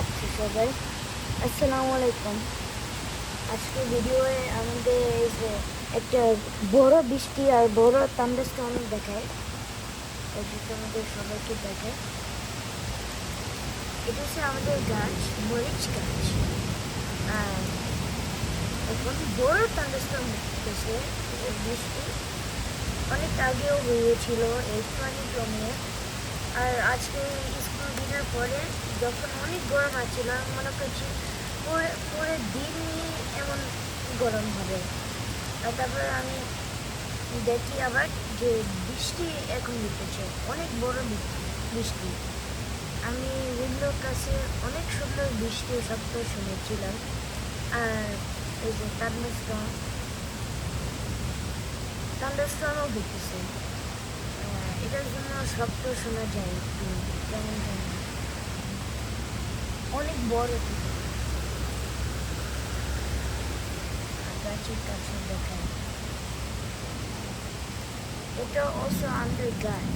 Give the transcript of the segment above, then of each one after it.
আচ্ছা সবাই, আসসালামু আলাইকুম। আজকে ভিডিওয়ে আমাদের এই যে একটা বড় বৃষ্টি আর বড় থান্ডারস্টর্ম দেখায়। এটা আমাদের সবাইকে দেখায়। এটা হচ্ছে আমাদের গাছ, মরিচ গাছ। আর এখন বড় থান্ডারস্টর্ম হচ্ছে বৃষ্টি। অনেক আগেও হয়েছিল এই পানি জমিয়ে। আর আজকে স্কুল দিনের পরে যখন অনেক গরম আছিল, আমি মনে করছি পরে দিনই এমন গরম হবে। আর তারপরে আমি দেখি আবার যে বৃষ্টি এখন হইতেছে, অনেক বড় বৃষ্টি। আমি উইন্ডোর কাছে অনেক সুন্দর বৃষ্টির শব্দ শুনেছিলাম। আর এই যে থান্ডারস্টর্মও হইতেছে। এটার জন্য শব্দ শোনা যায় একটু কেমন কেমন, অনেক বড় থেকে গাছের কাছে দেখায়। এটা also under গাছ।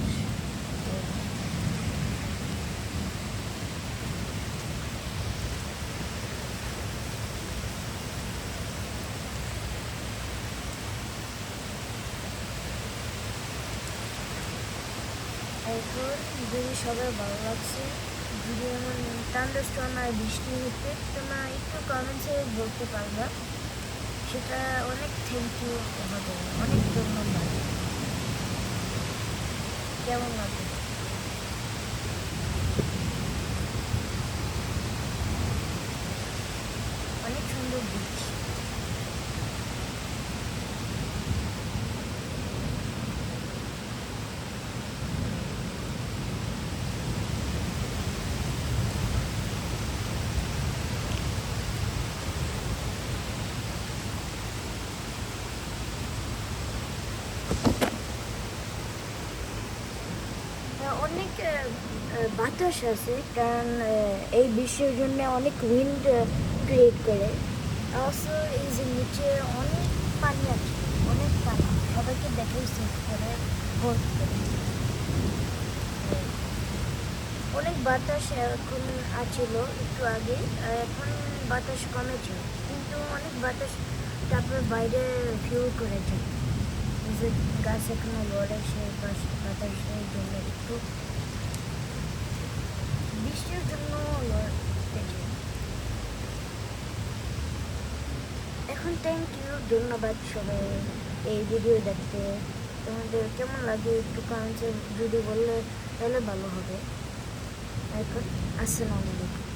এখন যদি সবাই ভালো লাগছে, যদি এমন থান্ডারস্টর্ম আর বৃষ্টি হতে তোমরা একটু কমেন্টসে বলতে পারবা, সেটা অনেক থ্যাংক ইউ হবে, অনেক ধন্যবাদ। কেমন লাগে? অনেক সুন্দর বীজ। অনেক বাতাস আছে, কারণ এই বৃষ্টির জন্য অনেক উইন্ড ক্রিয়েট করে। অলসো এই যে নিচে অনেক পানি আছে, অনেক পানি, সবাইকে দেখেই সেভ করে ভোট করে। অনেক বাতাস এখন আছিল একটু আগে, আর এখন বাতাস কমেছে, কিন্তু অনেক বাতাস তারপর বাইরে ফিউল করে যায়। যে গাছ এখনো লড়ে, সে বাতাসের জন্য একটু বৃষ্টির জন্য লড়তে যায়। এখন থ্যাংক ইউ, ধন্যবাদ সবাই এই ভিডিও দেখতে। তোমাদের কেমন লাগে একটু কমেন্টে যদি বললে তাহলে ভালো হবে। এখন আসসালামু আলাইকুম।